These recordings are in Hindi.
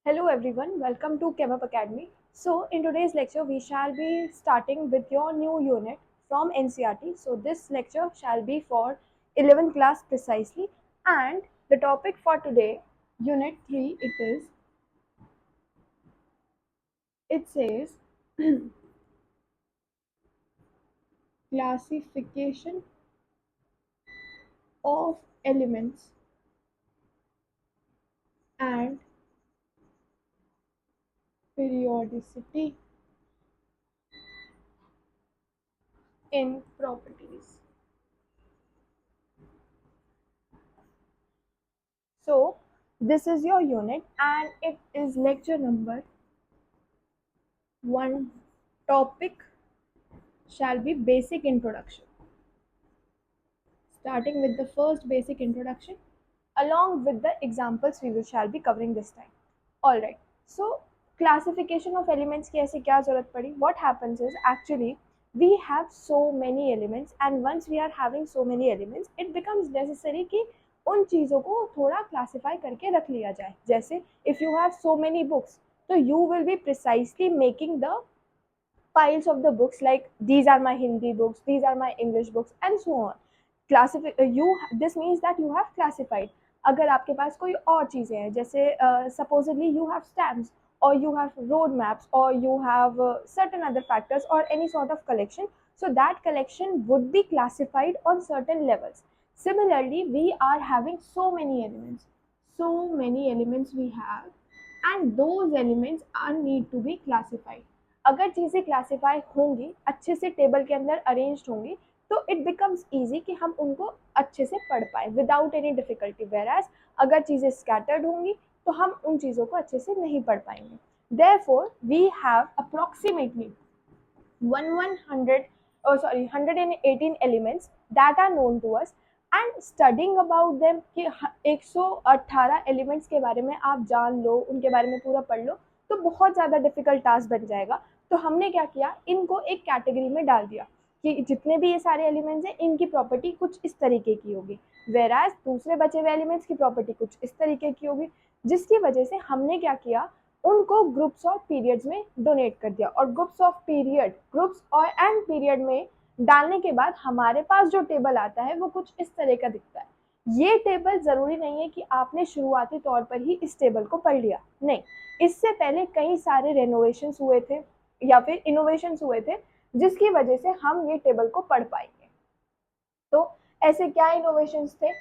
Hello everyone, welcome to ChemUp Academy. So in today's lecture we shall be starting with your new unit from NCERT. So this lecture shall be for 11th class precisely, and the topic for today, unit 3, it says classification of elements and periodicity in properties. So this is your unit and it is lecture number 1. Topic shall be basic introduction. Starting with the first basic introduction along with the examples we will shall be covering this time. Alright, so classification of elements की ऐसे क्या जरूरत पड़ी? What happens is actually we have so many elements and once we are having so many elements it becomes necessary कि उन चीज़ों को थोड़ा क्लासिफाई करके रख लिया जाए. जैसे if you have so many books तो you will be precisely making the piles of the books, like these are my Hindi books, these are my English books and so on. This means that you have classified. अगर आपके पास कोई और चीज़ें हैं जैसे supposedly you have stamps or you have road maps or you have certain other factors or any sort of collection, so that collection would be classified on certain levels. Similarly, we are having so many elements we have, and those elements are need to be classified. अगर चीज़ें क्लासीफाई होंगी, अच्छे से टेबल के अंदर अरेंज्ड होंगी, तो इट बिकम्स ईजी कि हम उनको अच्छे से पढ़ पाए विदाउट एनी डिफिकल्टी. वेराज अगर चीज़ें स्कैटर्ड होंगी तो हम उन चीज़ों को अच्छे से नहीं पढ़ पाएंगे. Therefore we have approximately 118 elements that are known to us, and studying about them कि 118 elements के बारे में आप जान लो, उनके बारे में पूरा पढ़ लो, तो बहुत ज़्यादा डिफिकल्ट टास्क बन जाएगा. तो हमने क्या किया, इनको एक कैटेगरी में डाल दिया कि जितने भी ये सारे एलिमेंट्स हैं इनकी प्रॉपर्टी कुछ इस तरीके की होगी, वेराज दूसरे बचे हुए एलिमेंट्स की प्रॉपर्टी कुछ इस तरीके की होगी, जिसकी वजह से हमने क्या किया, उनको ग्रुप्स और पीरियड्स में डोनेट कर दिया. और ग्रुप्स और एंड पीरियड में डालने के बाद हमारे पास जो टेबल आता है वो कुछ इस तरह का दिखता है. ये टेबल जरूरी नहीं है कि आपने शुरुआती तौर पर ही इस टेबल को पढ़ लिया, नहीं, इससे पहले कई सारे रेनोवेशंस हुए थे या फिर इनोवेशंस हुए थे जिसकी वजह से हम ये टेबल को पढ़ पाएंगे. तो ऐसे क्या इनोवेशंस थे?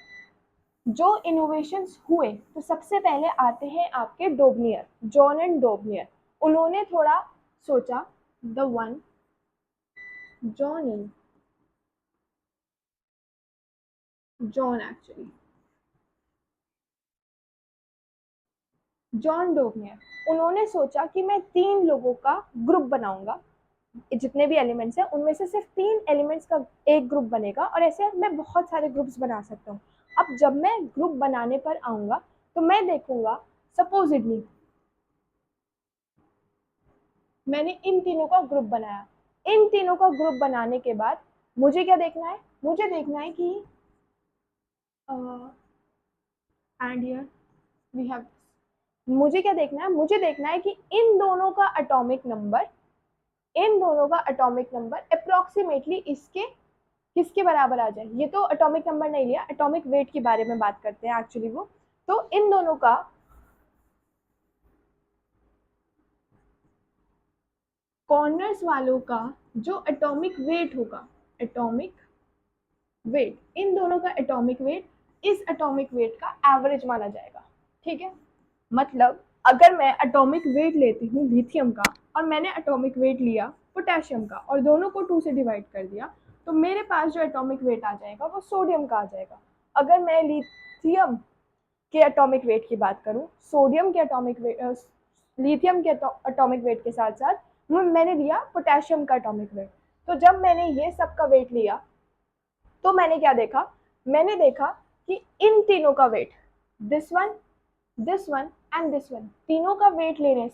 जो इनोवेशंस हुए तो सबसे पहले आते हैं आपके डोबनियर, जॉन एंड डोबनियर. उन्होंने थोड़ा सोचा, the one John actually John Dobner, उन्होंने सोचा कि मैं 3 लोगों का ग्रुप बनाऊंगा. जितने भी एलिमेंट्स हैं उनमें से सिर्फ 3 एलिमेंट्स का एक ग्रुप बनेगा और ऐसे मैं बहुत सारे ग्रुप्स बना सकता हूँ. अब जब मैं ग्रुप बनाने पर आऊंगा तो मैं देखूंगा, सपोजिटली मैंने इन तीनों का ग्रुप बनाया. इन तीनों का ग्रुप बनाने के बाद मुझे क्या देखना है, मुझे देखना है कि एंड हियर वी हैव, मुझे क्या देखना है, मुझे देखना है कि इन दोनों का एटॉमिक नंबर अप्रोक्सीमेटली इसके किसके बराबर आ जाए. ये तो एटॉमिक नंबर नहीं लिया, एटॉमिक वेट के बारे में बात करते हैं एक्चुअली वो. तो इन दोनों का कॉर्नर्स वालों का जो एटॉमिक वेट होगा, एटॉमिक वेट, इन दोनों का एटॉमिक वेट इस एटॉमिक वेट का एवरेज माना जाएगा. ठीक है, मतलब अगर मैं एटॉमिक वेट लेती हूँ लिथियम का और मैंने एटॉमिक वेट लिया पोटेशियम का और दोनों को 2 से डिवाइड कर दिया, तो मेरे पास जो एटॉमिक वेट आ जाएगा वो सोडियम का आ जाएगा. अगर मैं लिथियम के एटॉमिक वेट की बात करूँ, सोडियम के एटॉमिक वेट, लिथियम के एटॉमिक वेट के साथ साथ मैंने लिया पोटेशियम का एटॉमिक वेट. तो जब मैंने ये सब का वेट लिया तो मैंने क्या देखा, मैंने देखा कि इन तीनों का weight, this one and this one, तीनों का वेट लेने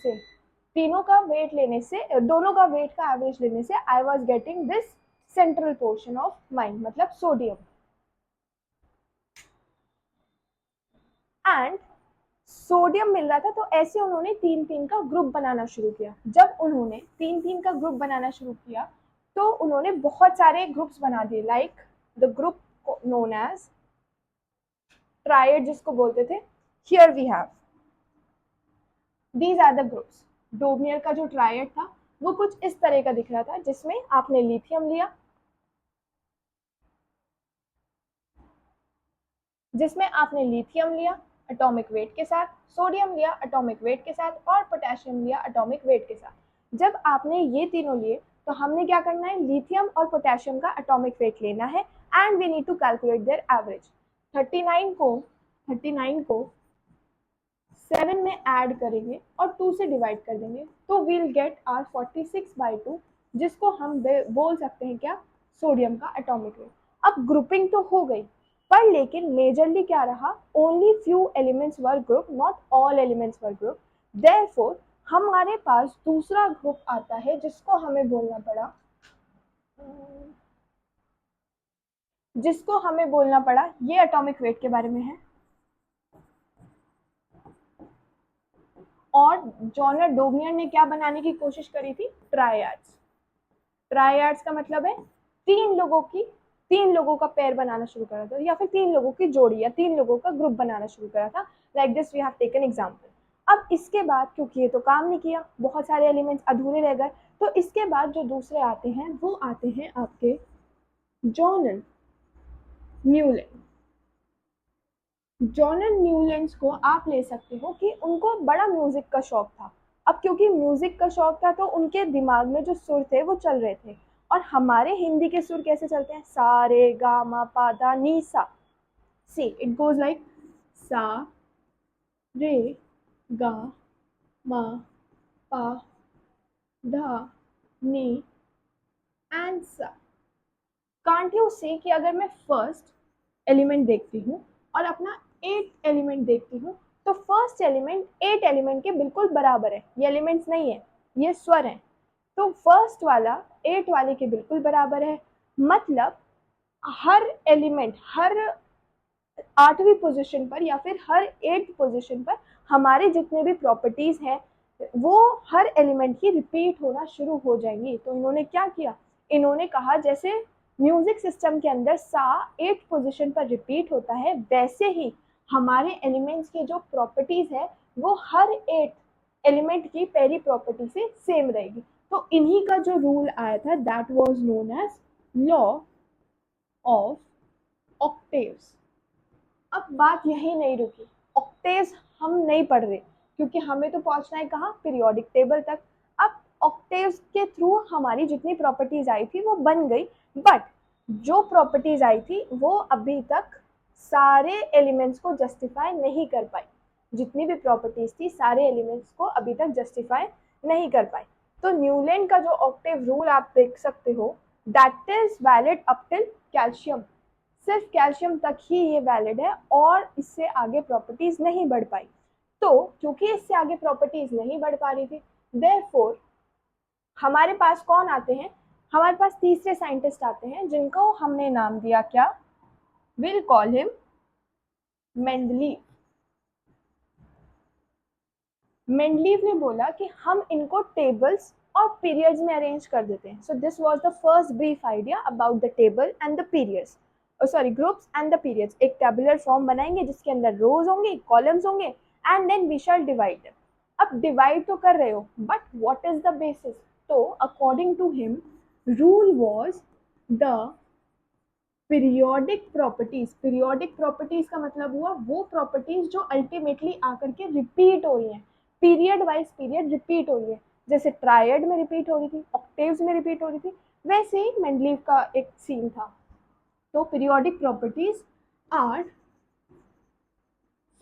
से दोनों का वेट का एवरेज लेने से I was getting this central portion of mine, मतलब सोडियम. एंड सोडियम मिल रहा था, तो ऐसे उन्होंने 3-3 का ग्रुप बनाना शुरू किया। जब उन्होंने 3-3 का ग्रुप बनाना शुरू किया तो उन्होंने बहुत सारे ग्रुप्स बना दिए, like the group known as triad जिसको बोलते थे। Here we have these are the groups. Dobereiner का जो ट्रायड था वो कुछ इस तरह का दिख रहा था, जिसमें आपने लिथियम लिया, एटॉमिक वेट के साथ, सोडियम लिया एटॉमिक वेट के साथ, और पोटेशियम लिया एटॉमिक वेट के साथ। जब आपने ये तीनों लिए तो हमने क्या करना है, लिथियम और पोटेशियम का एटॉमिक वेट लेना है and we need to calculate their average. 39 को 7 में ऐड करेंगे और 2 से डिवाइड कर देंगे तो वील गेट आर 46/2, जिसको हम बोल सकते हैं क्या, सोडियम का एटॉमिक वेट। अब ग्रुपिंग तो हो गई, पर लेकिन मेजरली क्या रहा, only few elements were group, not all elements were group. Therefore हमारे पास दूसरा ग्रुप आता है जिसको हमें बोलना पड़ा, ये एटॉमिक वेट के बारे में है। और जॉनर डोबनियर ने क्या बनाने की कोशिश करी थी, ट्रायड्स। ट्रायड्स का मतलब है तीन लोगों का पेयर बनाना शुरू करा था, या फिर 3 लोगों की जोड़ी या 3 लोगों का ग्रुप बनाना शुरू करा था। Like this we have taken example. अब इसके बाद क्योंकि ये तो काम नहीं किया, बहुत सारे एलिमेंट्स अधूरे रह गए, तो इसके बाद जो दूसरे आते हैं वो आते हैं आपके जॉन न्यूलैंड। जॉन न्यूलैंड को आप ले सकते हो कि उनको बड़ा म्यूजिक का शौक था। अब क्योंकि म्यूजिक का शौक था तो उनके दिमाग में जो सुर थे वो चल रहे थे, और हमारे हिंदी के सुर कैसे चलते हैं, सा रे गा मा पा धा नी सा। सी इट गोज लाइक सा रे गा मा पा धा नी एंड सा। कांट यू से कि अगर मैं फर्स्ट एलिमेंट देखती हूँ और अपना 8 एलिमेंट देखती हूँ, तो फर्स्ट एलिमेंट 8 एलिमेंट के बिल्कुल बराबर है। ये एलिमेंट्स नहीं है, ये स्वर हैं। तो फर्स्ट वाला 8 वाले के बिल्कुल बराबर है, मतलब हर एलिमेंट हर 8वीं पोजीशन पर या फिर हर 8th पोजीशन पर हमारे जितने भी प्रॉपर्टीज हैं वो हर एलिमेंट की रिपीट होना शुरू हो जाएंगी। तो इन्होंने क्या किया, इन्होंने कहा जैसे म्यूजिक सिस्टम के अंदर सा 8th पोजीशन पर रिपीट होता है, वैसे ही हमारे एलिमेंट्स की जो प्रॉपर्टीज है वो हर 8 एलिमेंट की पहली प्रॉपर्टी से सेम रहेगी। तो इन्हीं का जो रूल आया था that was known as law of octaves. अब बात यही नहीं रुकी, ऑक्टेव्स हम नहीं पढ़ रहे क्योंकि हमें तो पहुंचना है कहाँ, पीरियोडिक टेबल तक। अब ऑक्टेव्स के थ्रू हमारी जितनी प्रॉपर्टीज आई थी वो बन गई, बट जो प्रॉपर्टीज आई थी वो अभी तक सारे एलिमेंट्स को जस्टिफाई नहीं कर पाई। जितनी भी प्रॉपर्टीज थी सारे एलिमेंट्स को अभी तक जस्टिफाई नहीं कर पाई। तो न्यूलैंड का जो ऑक्टेव रूल आप देख सकते हो that is valid up till calcium. सिर्फ कैल्शियम तक ही ये वैलिड है और इससे आगे प्रॉपर्टीज नहीं बढ़ पाई। तो क्योंकि इससे आगे प्रॉपर्टीज नहीं बढ़ पा रही थी, देयरफॉर हमारे पास कौन आते हैं, हमारे पास तीसरे साइंटिस्ट आते हैं जिनको हमने नाम दिया क्या, will call him Mendeleev. Mendeleev ने बोला कि हम इनको टेबल्स और पीरियड्स में अरेंज कर देते हैं। So this was the first brief idea about the table and the periods, sorry groups and the periods. एक टेबुलर फॉर्म बनाएंगे जिसके अंदर रोज होंगे, कॉलम्स होंगे and then we shall divide them. अब डिवाइड तो कर रहे हो but what is the basis, तो according to him rule was the periodic properties. Periodic properties का मतलब हुआ वो प्रॉपर्टीज जो अल्टीमेटली आकर के रिपीट हो रही हैं, पीरियड वाइज पीरियड रिपीट हो रही है। जैसे ट्रायड में रिपीट हो रही थी, ऑक्टेव्स में रिपीट हो रही थी, वैसे ही मेंडलीव का एक सीन था। तो periodic properties are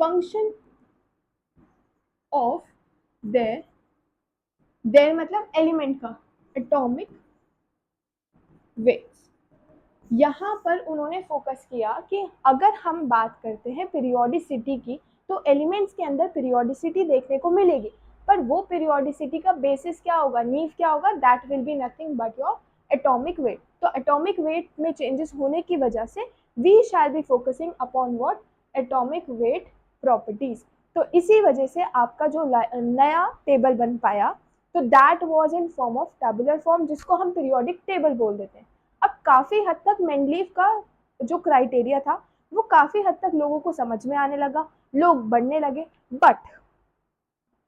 function of their मतलब एलिमेंट का एटॉमिक वेट्स। यहाँ पर उन्होंने फोकस किया कि अगर हम बात करते हैं पीरियोडिसिटी की तो एलिमेंट्स के अंदर पीरियोडिसिटी देखने को मिलेगी, पर वो पीरियोडिसिटी का बेसिस क्या होगा, नींव क्या होगा, that will be nothing but your atomic weight. तो एटॉमिक वेट में चेंजेस होने की वजह से we shall be focusing upon what, atomic weight properties. तो इसी वजह से आपका जो नया टेबल बन पाया, तो that was in form of tabular form, जिसको हम पीरियोडिक टेबल बोल देते हैं। अब काफ़ी हद तक मेंडलीव का जो क्राइटेरिया था वो काफ़ी हद तक लोगों को समझ में आने लगा, लोग बढ़ने लगे। बट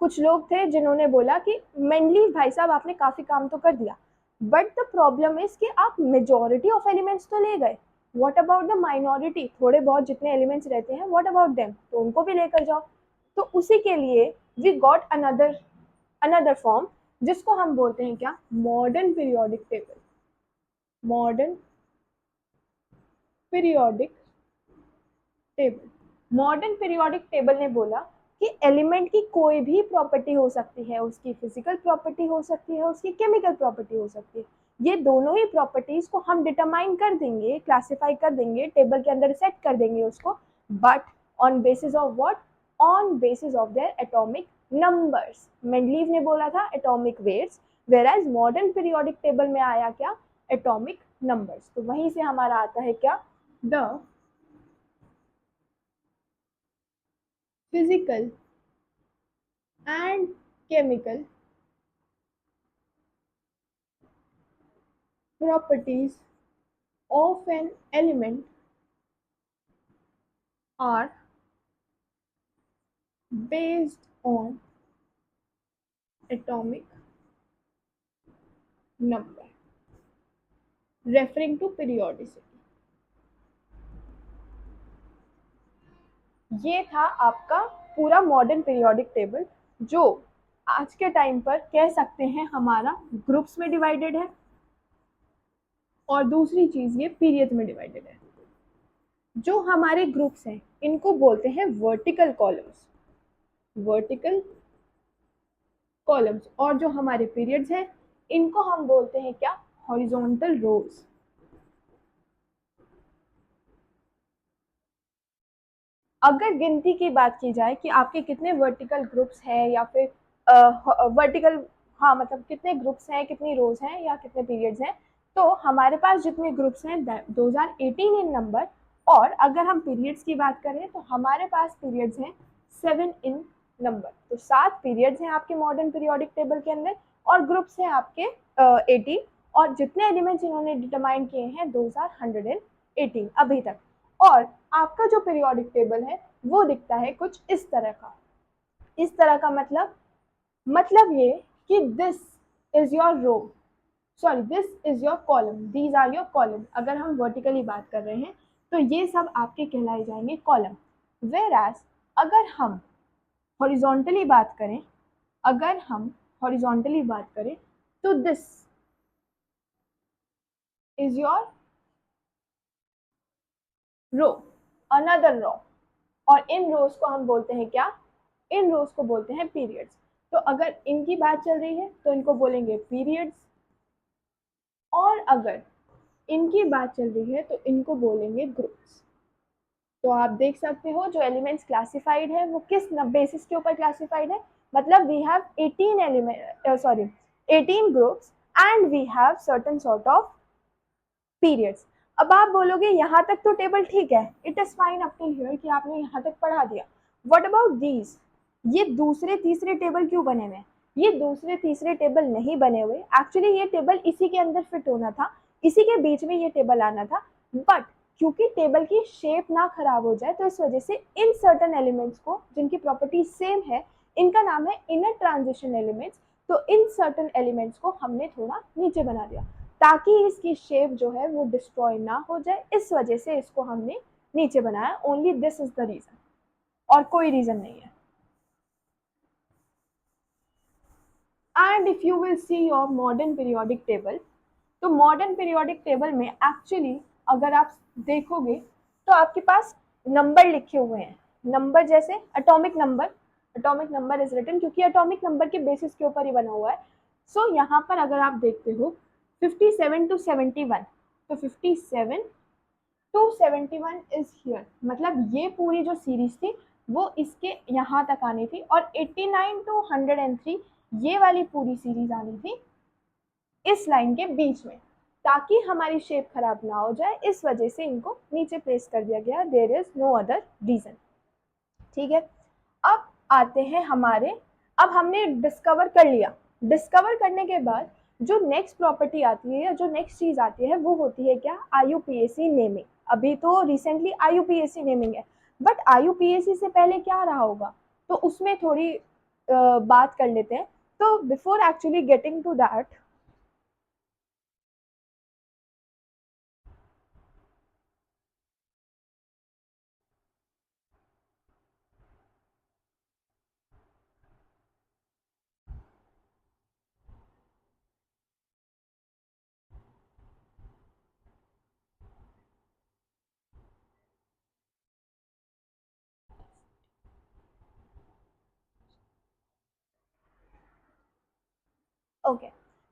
कुछ लोग थे जिन्होंने बोला कि मेंडलीव भाई साहब आपने काफ़ी काम तो कर दिया, बट द प्रॉब्लम इज कि आप मेजोरिटी ऑफ एलिमेंट्स तो ले गए, व्हाट अबाउट द माइनॉरिटी, थोड़े बहुत जितने एलिमेंट्स रहते हैं व्हाट अबाउट देम, तो उनको भी लेकर जाओ। तो उसी के लिए we got another another form, जिसको हम बोलते हैं क्या, modern periodic table. Modern periodic table. Modern periodic table ने बोला कि एलिमेंट की कोई भी प्रॉपर्टी हो सकती है, उसकी फिजिकल प्रॉपर्टी हो सकती है, उसकी केमिकल प्रॉपर्टी हो सकती है, ये दोनों ही प्रॉपर्टीज को हम डिटरमाइन कर देंगे, क्लासिफाई कर देंगे, टेबल के अंदर सेट कर देंगे उसको, but on basis of what, on basis of their atomic numbers. Mendeleev ने बोला था atomic weights, whereas modern periodic table में आया क्या, एटॉमिक नंबर्स। तो वहीं से हमारा आता है क्या, the physical and chemical properties of an element are based on atomic number, referring to periodicity। ये था आपका पूरा मॉडर्न पीरियोडिक टेबल, जो आज के टाइम पर कह सकते हैं हमारा ग्रुप्स में डिवाइडेड है, और दूसरी चीज ये पीरियड में डिवाइडेड है। जो हमारे ग्रुप्स हैं इनको बोलते हैं वर्टिकल कॉलम्स, वर्टिकल कॉलम्स, और जो हमारे पीरियड्स हैं इनको हम बोलते हैं क्या, हॉरिजॉन्टल रोज। अगर गिनती की बात की जाए कि आपके कितने वर्टिकल ग्रुप्स हैं या फिर वर्टिकल, हाँ मतलब कितने ग्रुप्स हैं, कितनी रोज हैं या कितने पीरियड्स हैं, तो हमारे पास जितने ग्रुप्स हैं 2018 इन नंबर, और अगर हम पीरियड्स की बात करें तो हमारे पास पीरियड्स हैं 7 इन नंबर। तो 7 पीरियड्स हैं आपके मॉडर्न पीरियोडिक टेबल के अंदर, और ग्रुप्स हैं आपके 18, और जितने एलिमेंट्स इन्होंने डिटरमाइन किए हैं 2118 अभी तक। और आपका जो पीरियोडिक टेबल है वो दिखता है कुछ इस तरह का। इस तरह का मतलब ये कि this is your row, sorry this is your column, these are your column. अगर हम वर्टिकली बात कर रहे हैं तो ये सब आपके कहलाए जाएंगे कॉलम। वेयर एज अगर हम हॉरिजॉन्टली बात करें, अगर हम हॉरिजॉन्टली बात करें तो this is your row, another row, और इन रोज को हम बोलते हैं क्या, इन रोज को बोलते हैं पीरियड्स। तो अगर इनकी बात चल रही है तो इनको बोलेंगे पीरियड्स, और अगर इनकी बात चल रही है तो इनको बोलेंगे ग्रुप्स। तो आप देख सकते हो जो एलिमेंट्स क्लासिफाइड है वो किस बेसिस के ऊपर क्लासिफाइड है, मतलब we have 18 element, sorry 18 groups, and we have certain sort of periods. अब आप बोलोगे यहाँ तक तो टेबल ठीक है, it is fine up till here कि आपने यहाँ तक पढ़ा दिया, व्हाट अबाउट दीज, ये दूसरे तीसरे टेबल क्यों बने हुए? ये दूसरे तीसरे टेबल नहीं बने हुए, एक्चुअली ये टेबल इसी के अंदर फिट होना था, इसी के बीच में ये टेबल आना था, बट क्योंकि टेबल की शेप ना खराब हो जाए तो इस वजह से इन सर्टन एलिमेंट्स को जिनकी प्रॉपर्टी सेम है, इनका नाम है इनर ट्रांजिशन एलिमेंट्स, तो इन सर्टन एलिमेंट्स को हमने थोड़ा नीचे बना दिया ताकि इसकी शेप जो है वो डिस्ट्रॉय ना हो जाए, इस वजह से इसको हमने नीचे बनाया। Only this is the reason, और कोई रीजन नहीं है। And if you will see your modern periodic table, तो मॉडर्न पीरियोडिक टेबल में एक्चुअली अगर आप देखोगे तो आपके पास नंबर लिखे हुए हैं, नंबर जैसे atomic number, atomic number is written क्योंकि एटॉमिक नंबर के बेसिस के ऊपर ही बना हुआ है। सो यहाँ पर अगर आप देखते हो 57 to 71, तो 57 to 71 इज हियर, मतलब ये पूरी जो सीरीज थी वो इसके यहाँ तक आनी थी, और 89 to 103 ये वाली पूरी सीरीज आनी थी इस लाइन के बीच में, ताकि हमारी शेप खराब ना हो जाए, इस वजह से इनको नीचे प्लेस कर दिया गया, there is no other reason. ठीक है, अब आते हैं हमारे, अब हमने डिस्कवर कर लिया, डिस्कवर करने के बाद जो नेक्स्ट प्रॉपर्टी आती है या जो नेक्स्ट चीज आती है वो होती है क्या, आईयूपीएसी नेमिंग। अभी तो रिसेंटली आईयूपीएसी नेमिंग है, बट आईयूपीएसी से पहले क्या रहा होगा, तो उसमें थोड़ी बात कर लेते हैं। तो before actually getting to that, okay,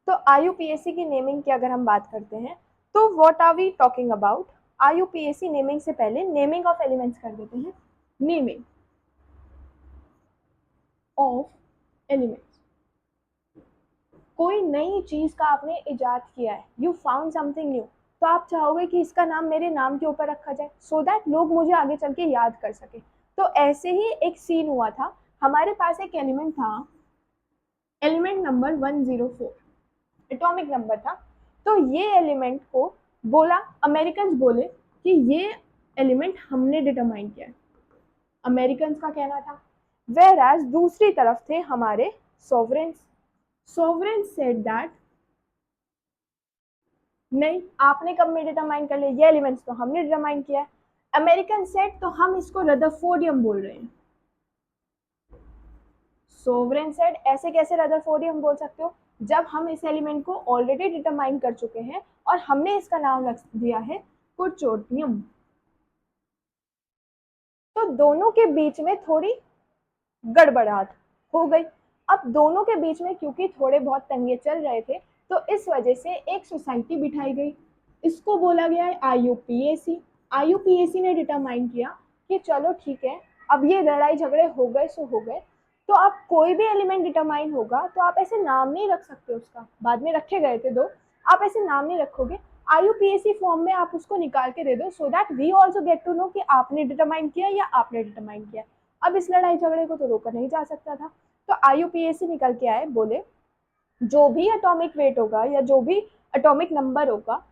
तो आईयूपीएसी की नेमिंग की अगर हम बात करते हैं, तो what are we talking about. IUPAC naming से पहले नेमिंग ऑफ एलिमेंट्स कर देते हैं। नेमिंग ऑफ एलिमेंट्स, कोई नई चीज का आपने इजाद किया है, यू फाउंड समथिंग न्यू, तो आप चाहोगे कि इसका नाम मेरे नाम के ऊपर रखा जाए सो दैट लोग मुझे आगे चल के याद कर सके। तो ऐसे ही एक सीन हुआ था, हमारे पास एक एलिमेंट था, एलिमेंट नंबर 104, एटॉमिक नंबर था। तो ये एलिमेंट को बोला, अमेरिकन बोले कि ये एलिमेंट हमने डिटरमाइन किया है, अमेरिकन का कहना था। वेयर एज दूसरी तरफ थे हमारे सोवरेन्स, सोवरेन सेड दैट नहीं, आपने कब में डिटरमाइन कर लिया, ये एलिमेंट्स तो हमने डिटरमाइन किया है। अमेरिकन सेड तो हम इसको रदरफोर्डियम बोल रहे हैं। सोवरेन सेड ऐसे कैसे रदरफोर्डियम बोल सकते हो, जब हम इस एलिमेंट को ऑलरेडी डिटरमाइन कर चुके हैं और हमने इसका नाम रख दिया है कुर्चोटियम। तो दोनों के बीच में थोड़ी गड़बड़ाहट हो गई। अब दोनों के बीच में क्योंकि थोड़े बहुत तंगे चल रहे थे, तो इस वजह से एक सोसाइटी बिठाई गई, इसको बोला गया है आईयूपीएसी। आईयूपीएसी ने डिटरमाइन किया कि चलो ठीक है, अब ये लड़ाई झगड़े हो गए सो हो गए, तो आप कोई भी एलिमेंट डिटरमाइन होगा तो आप ऐसे नाम नहीं रख सकते, उसका बाद में रखे गए थे दो, आप ऐसे नाम नहीं रखोगे, आईयूपीएसी फॉर्म में आप उसको निकाल के दे दो so that we also get to know कि आपने डिटरमाइन किया या आपने डिटरमाइन किया। अब इस लड़ाई झगड़े को तो रोका नहीं जा सकता था, तो आईयूपीएसी निकल के आए, बोले जो भी एटॉमिक वेट होगा या जो भी एटॉमिक नंबर होगा,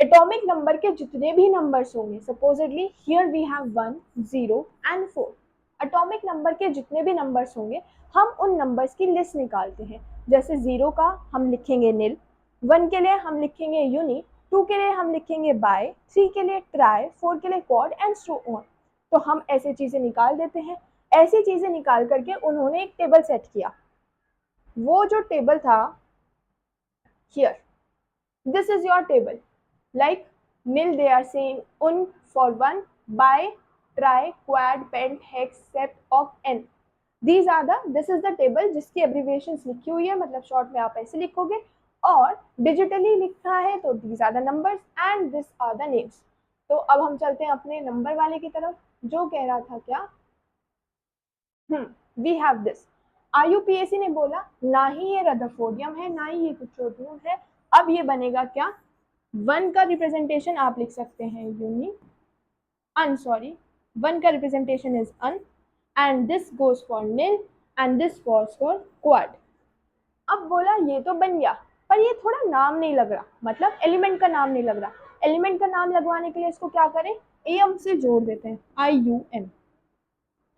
एटॉमिक नंबर के जितने भी नंबर्स होंगे, supposedly here we have 1 0 and 4, atomic number के जितने भी नंबर्स होंगे हम उन नंबर्स की लिस्ट निकालते हैं। जैसे 0 का हम लिखेंगे निल, 1 के लिए हम लिखेंगे यूनि, 2 के लिए हम लिखेंगे बाय, 3 के लिए ट्राई, 4 के लिए क्वाड एंड सो ऑन। तो हम ऐसे चीजें निकाल देते हैं। ऐसी चीजें निकाल करके उन्होंने एक टेबल सेट किया, वो जो टेबल था, here this is your table, like nil they are saying un for 1, bi, tri, quad, pent, hex, sept, oct, n, these are the, this is the table जिसकी abbreviations लिखी हुई है, मतलब शॉर्ट में आप ऐसे लिखोगे, और डिजिटली लिखना है तो these are the numbers and this are the names। तो अब हम चलते हैं अपने नंबर वाले की तरफ, जो कह रहा था क्या, वी हैव दिस। आईयूपीएसी ने बोला ना ही ये रदरफोर्डियम है ना ही ये कुचोटियम है, अब ये बनेगा क्या, 1 का रिप्रेजेंटेशन आप लिख सकते हैं यूनि, अन सॉरी, 1 का representation is un, and this goes for nil and this goes for quad. अब बोला ये तो बन गया, पर ये थोड़ा नाम नहीं लग रहा, मतलब एलिमेंट का नाम नहीं लग रहा, एलिमेंट का नाम लगवाने के लिए इसको क्या करें, एम से जोड़ देते हैं, आई यू एम,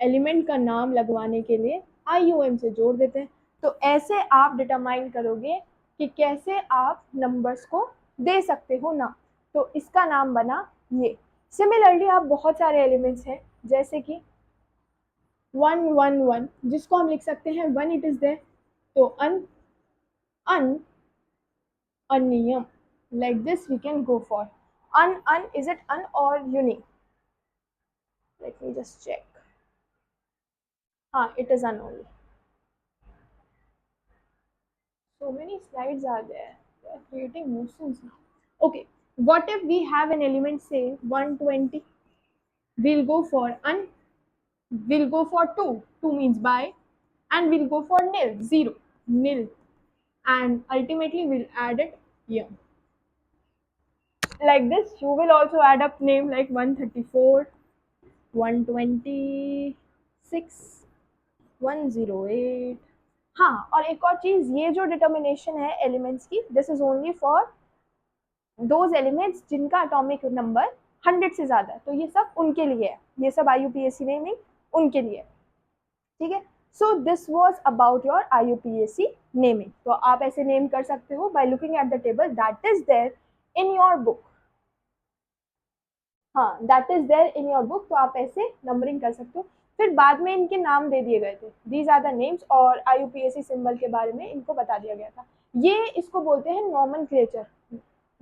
एलिमेंट का नाम लगवाने के लिए आईयूएम से जोड़ देते हैं। तो ऐसे आप डिटरमाइन करोगे कि कैसे आप नंबर्स को दे सकते हो ना, तो इसका नाम बना ये। सिमिलरली आप बहुत सारे एलिमेंट्स हैं, जैसे कि 111 जिसको हम लिख सकते हैं 1 इट इज देयर, तो अन अन अनियम, like this we can go for un, is it un or unique, let me just check, it is un only, so many slides are there, they are creating nuisance now. Okay, what if we have an element say 120, we'll go for un, we'll go for 2, 2 means by, and we'll go for nil, 0, nil, and ultimately we'll add it here. Like this, you will also add up name like 134, 126, 108। हाँ, और एक और चीज, ये जो डिटर्मिनेशन है एलिमेंट्स की, this is only for those elements जिनका एटॉमिक नंबर 100 से ज्यादा है, तो ये सब उनके लिए है, ये सब IUPAC नेमिंग उनके लिए, ठीक है। So this was about your IUPAC naming. तो आप ऐसे नेम कर सकते हो by looking at the table that is there in your book. हाँ, that is there in your book, तो आप ऐसे नंबरिंग कर सकते हो। फिर बाद में इनके नाम दे दिए गए थे, दीज आर द नेम्स, और IUPAC सिंबल के बारे में इनको बता दिया गया था। ये इसको बोलते हैं नॉमेनक्लेचर,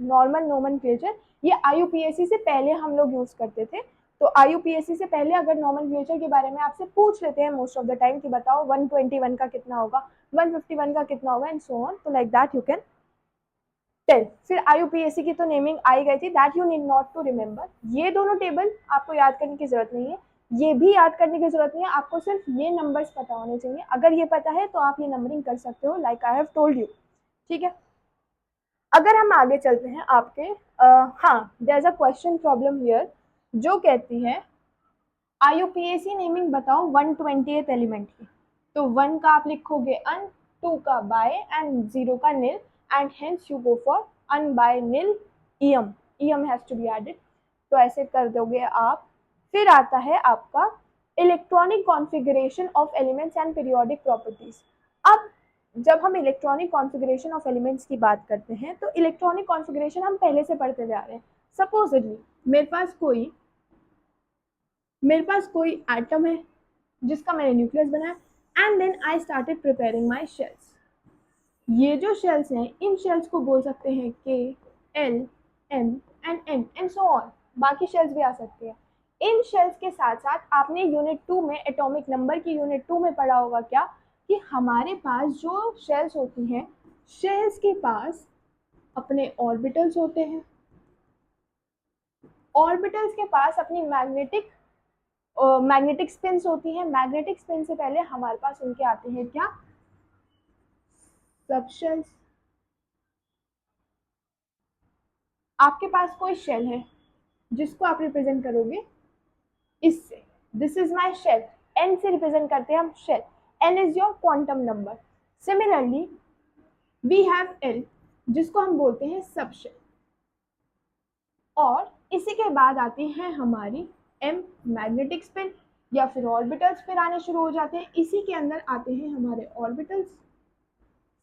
नॉर्मल नोमेनक्लेचर। ये IUPAC से पहले हम लोग यूज करते थे। तो IUPAC से पहले अगर नोमेनक्लेचर के बारे में आपसे पूछ लेते हैं मोस्ट ऑफ द टाइम कि बताओ 121 का कितना होगा, 151 का कितना होगा, एंड सो ऑन, तो like that you can tell. फिर IUPAC की तो नेमिंग आई गई थी, that you need not to remember. ये दोनों टेबल आपको याद करने की जरूरत नहीं है, ये भी याद करने की जरूरत नहीं है, आपको सिर्फ ये नंबर्स पता होने चाहिए। अगर ये पता है तो आप ये नंबरिंग कर सकते हो, like I have told you, ठीक है। अगर हम आगे चलते हैं आपके हाँ, there is a question problem here जो कहती है IUPAC नेमिंग बताओ 120th एलिमेंट की। तो 1 का आप लिखोगे अन, 2 का बाय, एंड 0 का nil, and hence you go for un by nil ium, ium has to be added, तो ऐसे कर दोगे आप। फिर आता है आपका electronic configuration of elements and periodic properties. अब जब हम इलेक्ट्रॉनिक कॉन्फ़िगरेशन ऑफ एलिमेंट्स की बात करते हैं, तो इलेक्ट्रॉनिक कॉन्फ़िगरेशन हम पहले से पढ़ते हुए आ रहे हैं। सपोजिटली मेरे पास कोई एटम है जिसका मैंने न्यूक्लियस बनाया, and then I started preparing my shells. ये जो शेल्स हैं, इन शेल्स को बोल सकते हैं K, L, M and N and so on, बाकी शेल्स भी आ सकते हैं। इन शेल्स के साथ साथ आपने यूनिट 2 में, एटॉमिक नंबर की यूनिट 2 में पढ़ा होगा क्या, कि हमारे पास जो शेल्स होती हैं, शेल्स के पास अपने ऑर्बिटल्स होते हैं, ऑर्बिटल्स के पास अपनी मैग्नेटिक स्पिन्स होती हैं। मैग्नेटिक स्पिन से पहले हमारे पास उनके आते हैं क्या, सबशेल्स। आपके पास कोई शेल है जिसको आप रिप्रेजेंट करोगे इससे, this is my shell, N से रिप्रेजेंट करते हैं हम shell, N is your quantum number. Similarly we have L जिसको हम बोलते हैं सबशेल, और इसी के बाद आती है हमारी एम, मैग्नेटिक स्पिन, या फिर ऑर्बिटल्स फिर आने शुरू हो जाते हैं। इसी के अंदर आते हैं हमारे ऑर्बिटल्स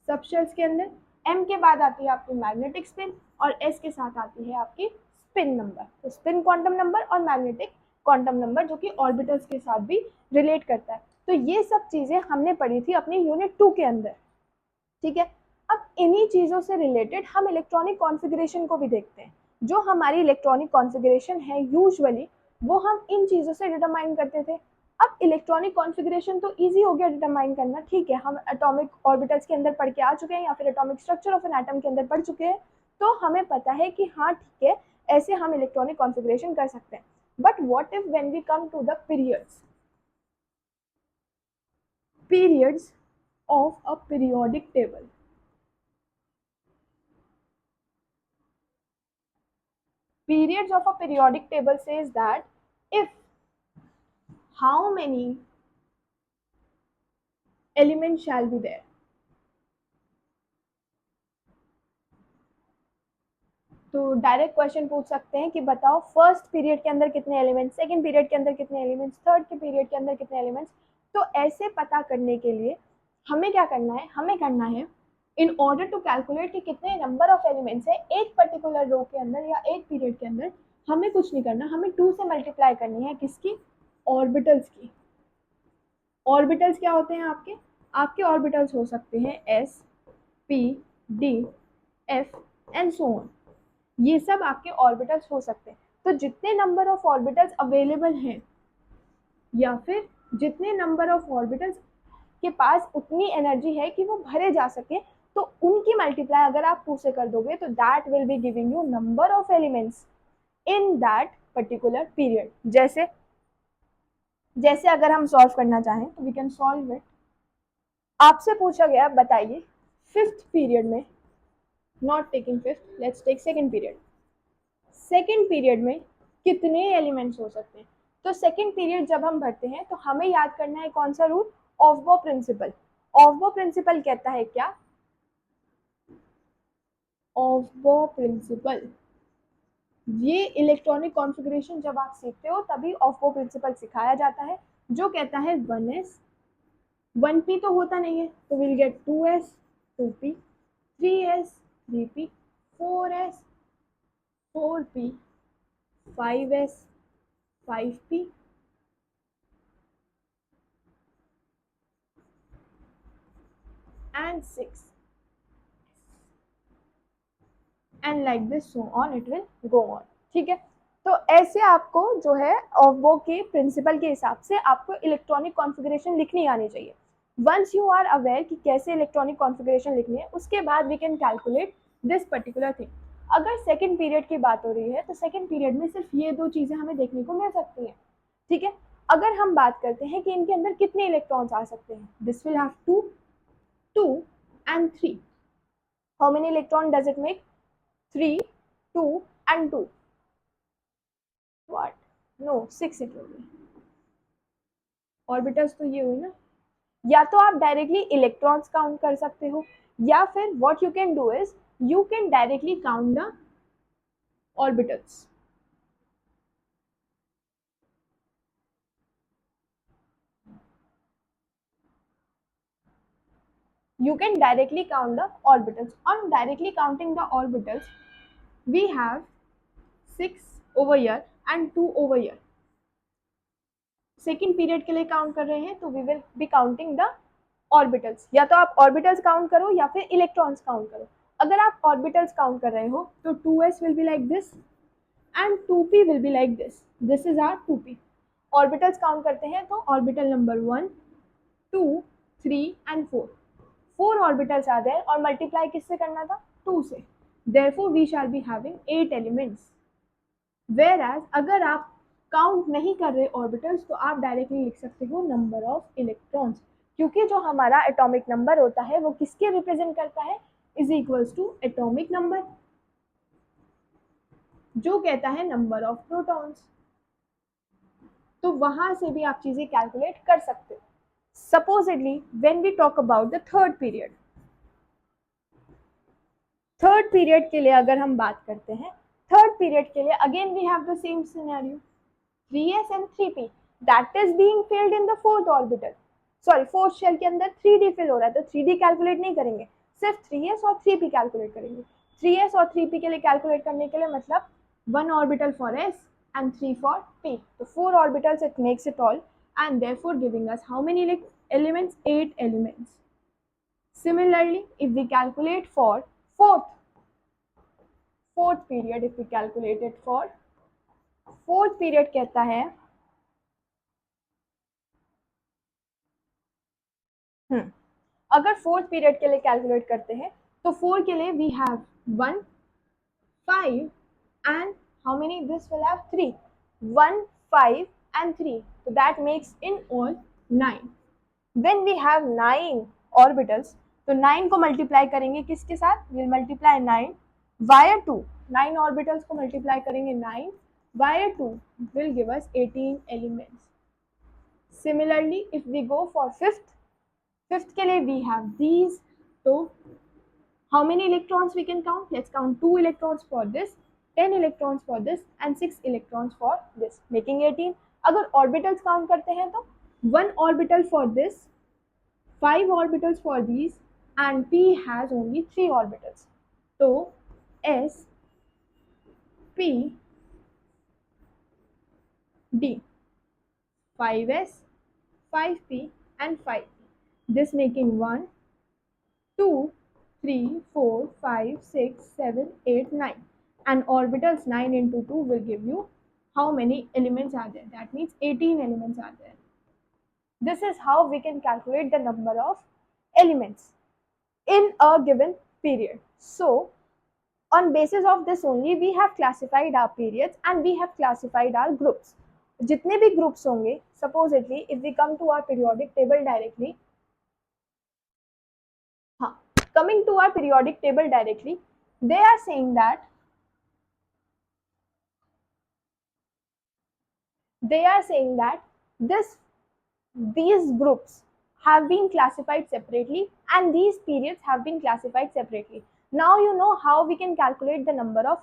सबशेल्स के अंदर। एम के बाद आती है आपकी मैग्नेटिक स्पिन, और एस के साथ आती है आपकी स्पिन नंबर, तो स्पिन क्वांटम नंबर और मैग्नेटिक क्वांटम नंबर, जो कि ऑर्बिटल्स के साथ भी रिलेट करता है। तो ये सब चीजें हमने पढ़ी थी अपनी यूनिट 2 के अंदर, ठीक है। अब इन्हीं चीजों से रिलेटेड हम इलेक्ट्रॉनिक कॉन्फ़िगरेशन को भी देखते हैं। जो हमारी इलेक्ट्रॉनिक कॉन्फ़िगरेशन है यूजुअली, वो हम इन चीजों से डिटरमाइन करते थे। अब इलेक्ट्रॉनिक कॉन्फ़िगरेशन तो इजी हो गया डिटरमाइन करना, ठीक है, हम एटॉमिक ऑर्बिटल्स के अंदर पढ़ के आ चुके हैं, या फिर atomic structure of an atom के अंदर पढ़ चुके हैं, तो हमें पता है कि हाँ ठीक है, ऐसे हम इलेक्ट्रॉनिक कॉन्फ़िगरेशन कर सकते हैं। But what if when we come to the periods of a periodic table, periods of a periodic table says that if how many elements shall be there, तो डायरेक्ट क्वेश्चन पूछ सकते हैं कि बताओ फर्स्ट पीरियड के अंदर कितने एलिमेंट्स, सेकंड पीरियड के अंदर कितने एलिमेंट्स, थर्ड के पीरियड के अंदर कितने एलिमेंट्स। तो ऐसे पता करने के लिए हमें क्या करना है, हमें करना है इन ऑर्डर टू कैलकुलेट कि कितने नंबर ऑफ एलिमेंट्स है एक पर्टिकुलर रो के अंदर या एक पीरियड के अंदर, हमें कुछ नहीं करना, हमें 2 से मल्टीप्लाई करनी है, किसकी, ऑर्बिटल्स की। ऑर्बिटल्स क्या होते हैं आपके, आपके ऑर्बिटल्स हो सकते हैं S, P, D, F and so on, ये सब आपके ऑर्बिटल्स हो सकते हैं। तो जितने नंबर ऑफ ऑर्बिटल्स अवेलेबल हैं, या फिर जितने नंबर ऑफ ऑर्बिटल्स के पास उतनी एनर्जी है कि वो भरे जा सके, तो उनकी मल्टीप्लाई अगर आप 2 से कर दोगे, तो that will be giving you number of elements in that particular period. जैसे जैसे अगर हम सॉल्व करना चाहें तो वी कैन सॉल्व इट। आपसे पूछा गया, बताइए फिफ्थ पीरियड में, not taking fifth, let's take second period, second period में कितने एलिमेंट्स हो सकते हैं। तो सेकंड पीरियड जब हम भरते हैं तो हमें याद करना है कौन सा रूल, ऑफबो प्रिंसिपल। ऑफबो प्रिंसिपल कहता है क्या? ऑफबो प्रिंसिपल, ये इलेक्ट्रॉनिक कॉन्फ़िगरेशन जब आप सीखते हो तभी ऑफबो प्रिंसिपल सिखाया जाता है, जो कहता है 1s 1p तो होता नहीं है, तो will get 2s 2p, 3s 3p, 4s 4p, 5s 5p, and 6, and like this so on it will go on। ठीक है, तो ऐसे आपको जो है ऑफबो के प्रिंसिपल के हिसाब से आपको इलेक्ट्रॉनिक कॉन्फ़िगरेशन लिखनी आनी चाहिए। वंस यू आर अवेयर कि कैसे इलेक्ट्रॉनिक कॉन्फ़िगरेशन लिखनी है, उसके बाद we can calculate this particular thing. अगर सेकेंड पीरियड की बात हो रही है तो सेकेंड पीरियड में सिर्फ ये दो चीज़ें हमें देखने को मिल सकती हैं। ठीक है, अगर हम बात करते हैं कि इनके अंदर कितने इलेक्ट्रॉन्स आ सकते हैं, this will have 2 2 and 3। How many electron does it make? 3 2 and 2। what? no 6 it will be। Orbitals तो ये हुई ना। या तो आप डायरेक्टली इलेक्ट्रॉन्स काउंट कर सकते हो, या फिर what you can do is you can directly count the orbitals. You can directly count the orbitals. On directly counting the orbitals, we have 6 over here and 2 over here। Second period के लिए काउंट कर रहे हैं तो we will be counting the orbitals. या तो आप ऑर्बिटल्स काउंट करो या फिर इलेक्ट्रॉन्स काउंट करो। अगर आप ऑर्बिटल्स काउंट कर रहे हो तो 2s will be like this and 2p will be like this. This is our 2p। Orbitals count करते हैं तो orbital number 1 2 3 and 4, 4 orbitals are there और मल्टीप्लाई किससे करना था? 2 से। Therefore we shall be having 8 elements. Whereas अगर आप काउंट नहीं कर रहे ऑर्बिटल्स तो आप डायरेक्टली लिख सकते हो नंबर ऑफ इलेक्ट्रॉन्स, क्योंकि जो हमारा एटॉमिक नंबर होता है वो किसके रिप्रेजेंट करता है? Is equals to atomic number, जो कहता है नंबर ऑफ प्रोटॉन्स। तो वहां से भी आप चीजें कैलकुलेट कर सकते हो। Supposedly when we talk about the third period, third period के लिए अगर हम बात करते हैं, थर्ड पीरियड के लिए again we have the same scenario, 3s and 3p that is being filled in the fourth orbital। सॉरी, फोर्थ शेल के अंदर 3d फिल हो रहा है तो 3d कैलकुलेट नहीं करेंगे, सिर्फ 3s और 3p कैलकुलेट करेंगे। 3s और 3p के लिए कैलकुलेट करने के लिए मतलब 1 orbital for s and 3 for p, तो 4 orbitals it makes it all, and therefore giving us how many elements? 8 elements। Similarly, if we calculate for fourth period, if we calculate it for fourth period कहता है अगर फोर्थ पीरियड के लिए कैलकुलेट करते हैं तो 4 के लिए we have 1 5 and how many? This will have 3, 1 5 and 3, so that makes in all 9। when we have 9 orbitals तो 9 को मल्टीप्लाई करेंगे किसके साथ? विल मल्टीप्लाई 9 वायर 2, 9 ऑर्बिटल्स को मल्टीप्लाई करेंगे 9 wire 2 will give us 18 elements। Similarly, if we go for fifth के लिए we have these, तो how many electrons we can count? Let's count 2 electrons for this, 10 electrons for this and 6 electrons for this, making 18। अगर orbitals count करते हैं तो 1 orbital for this, 5 orbitals for these and p has only 3 orbitals, तो s p d 5s 5p and 5p, this making 1 2 3 4 5 6 7 8 9, and orbitals 9 into 2 will give you how many elements are there? That means 18 elements are there। This is how we can calculate the number of elements in a given period। So on basis of this only we have classified our periods and we have classified our groups। जितने भी groups होंगे, supposedly if we come to our periodic table directly, coming to our periodic table directly, they are saying that these groups have been classified separately, and these periods have been classified separately. Now you know how we can calculate the number of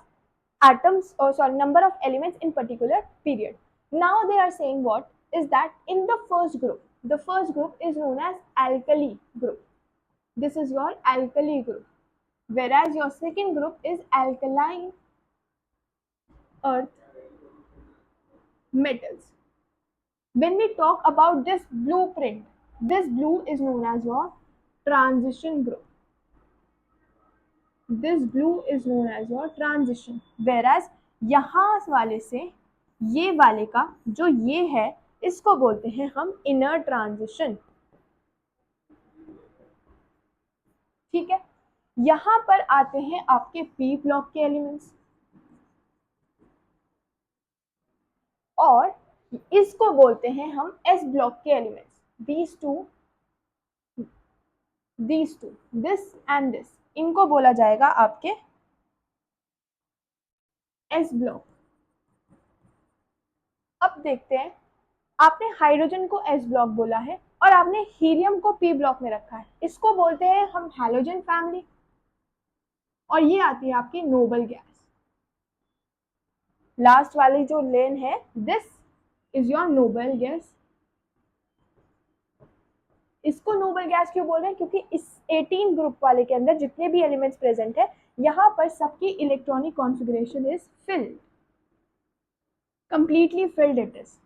atoms, or sorry, number of elements in particular period. Now they are saying what is that in the first group is known as alkali group. This is your alkali group, whereas your second group is alkaline earth metals. When we talk about this blueprint, this blue is known as your transition group. This blue is known as your transition, whereas यहाँ वाले से ये वाले का जो ये है इसको बोलते हैं हम इनर ट्रांजिशन। ठीक है, यहाँ पर आते हैं आपके पी ब्लॉक के एलिमेंट्स, और इसको बोलते हैं हम एस ब्लॉक के elements. these two, this and this, इनको बोला जाएगा आपके एस ब्लॉक। अब देखते हैं, आपने हाइड्रोजन को एस ब्लॉक बोला है और आपने हीलियम को पी ब्लॉक में रखा है, इसको बोलते हैं हम हैलोजन फैमिली, और ये आती है आपकी नोबल गैस। लास्ट वाली जो लेन है, this is your noble gas. इसको नोबल गैस क्यों बोल रहे हैं? क्योंकि इस 18 ग्रुप वाले के अंदर जितने भी एलिमेंट्स प्रेजेंट है, यहाँ पर सबकी electronic configuration is filled, completely filled it is,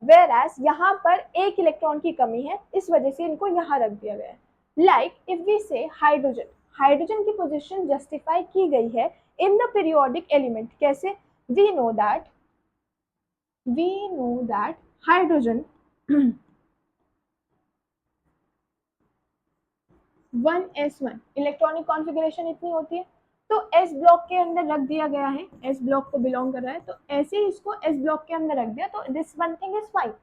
whereas यहाँ पर एक इलेक्ट्रॉन की कमी है, इस वजह से इनको यहाँ रख दिया गया है। Like if we say hydrogen, hydrogen की पोजीशन जस्टिफाई की गई है इन द पीरियोडिक एलिमेंट। कैसे? We know that hydrogen 1s1 electronic configuration इतनी होती है, तो एस ब्लॉक के अंदर रख दिया गया है, एस ब्लॉक को बिलोंग कर रहा है, तो ऐसे ही इसको एस ब्लॉक के अंदर रख दिया, तो this one thing is fine.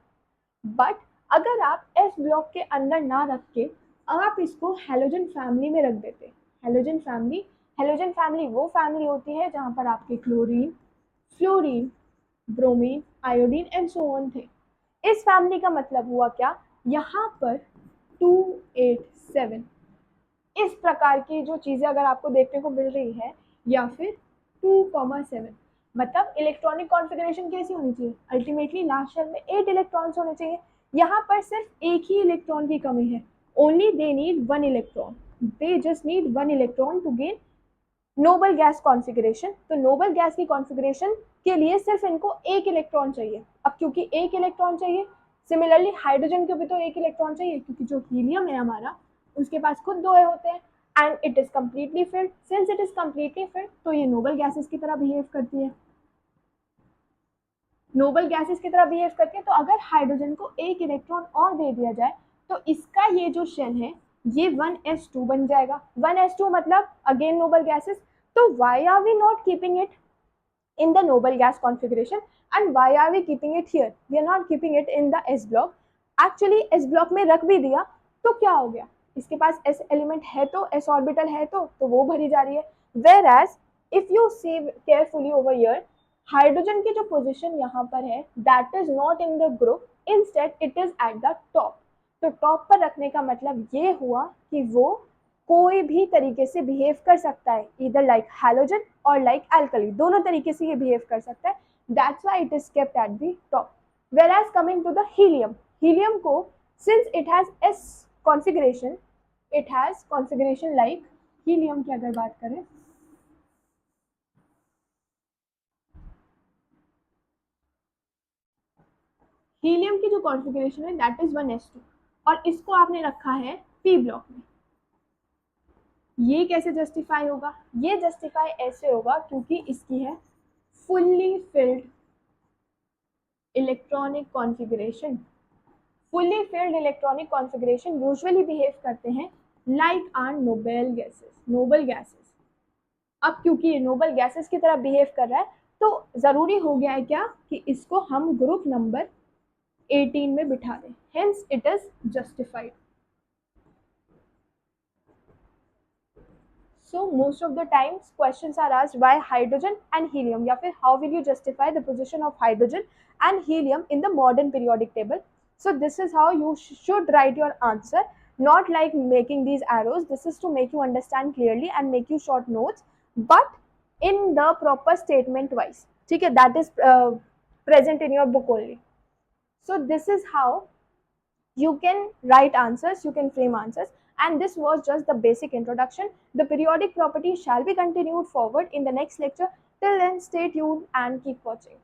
But अगर आप एस ब्लॉक के अंदर ना रख के आप इसको हैलोजन फैमिली में रख देते, हैलोजन फैमिली वो फैमिली होती है जहाँ पर आपके chlorine, fluorine, bromine, iodine and so on थे। इस फैमिली का मतलब हुआ क्या, यहाँ पर 287 इस प्रकार की जो चीज़ें अगर आपको देखने को मिल रही है, या फिर 2,7, मतलब इलेक्ट्रॉनिक कॉन्फ़िगरेशन कैसी होनी चाहिए? अल्टीमेटली लास्ट शेल में 8 इलेक्ट्रॉन्स होने चाहिए, यहाँ पर सिर्फ एक ही इलेक्ट्रॉन की कमी है। Only they need 1 electron, they just need 1 electron to gain noble gas configuration. तो नोबल गैस की कॉन्फ़िगरेशन के लिए सिर्फ इनको एक इलेक्ट्रॉन चाहिए। अब क्योंकि एक इलेक्ट्रॉन चाहिए, सिमिलरली हाइड्रोजन को भी तो एक इलेक्ट्रॉन चाहिए, क्योंकि जो हीलियम है हमारा उसके पास खुद 2 होते हैं, and it is completely field. Since it is completely field, तो ये नोबल गैसेस की तरह बिहेव करती है, नोबल गैसेस की तरह बिहेव करती है। तो अगर हाइड्रोजन को एक इलेक्ट्रॉन और दे दिया जाए, तो इसका ये जो शेल है ये 1s2 बन जाएगा। 1s2 मतलब अगेन नोबल गैसेस। तो why are we not keeping it in the noble gas configuration, and why are we keeping it here? We are not keeping it in the s block. Actually s block में रख भी दिया तो क्या हो गया, इसके पास s एलिमेंट है, तो s ऑर्बिटल है, तो वो भरी जा रही है। Whereas if you see carefully over here, hydrogen की जो पोजीशन यहाँ पर है, that is not in the group, instead it is at the top। तो टॉप पर रखने का मतलब ये हुआ कि वो कोई भी तरीके से बिहेव कर सकता है, इधर लाइक हैलोजन और लाइक एल्कली, दोनों तरीके से ये बिहेव कर सकता है। That's why it is kept at the top. Whereas coming to the helium, helium को since it has s configuration, it has configuration like helium की अगर बात करें, हीलियम की जो कॉन्फ़िगरेशन है दैट इज 1s2, और इसको आपने रखा है पी ब्लॉक में। ये कैसे जस्टिफाई होगा? ये जस्टिफाई ऐसे होगा क्योंकि इसकी है fully filled electronic configuration. Fully filled electronic configuration usually behave करते हैं लाइक आर नोबल गैसेस। अब क्योंकि ये नोबल गैसेस की तरह बिहेव कर रहा है, तो ज़रूरी हो गया है क्या कि इसको हम ग्रुप नंबर 18 में बिठा दें, hence it is justified. So most of the times questions are asked why hydrogen and helium, या फिर how will you justify the position of hydrogen and helium in the modern periodic table? So this is how you should write your answer, not like making these arrows. This is to make you understand clearly and make you short notes, but in the proper statement wise. Okay, that is present in your book only. So this is how you can write answers, you can frame answers, and this was just the basic introduction. The periodic property shall be continued forward in the next lecture. Till then, stay tuned and keep watching.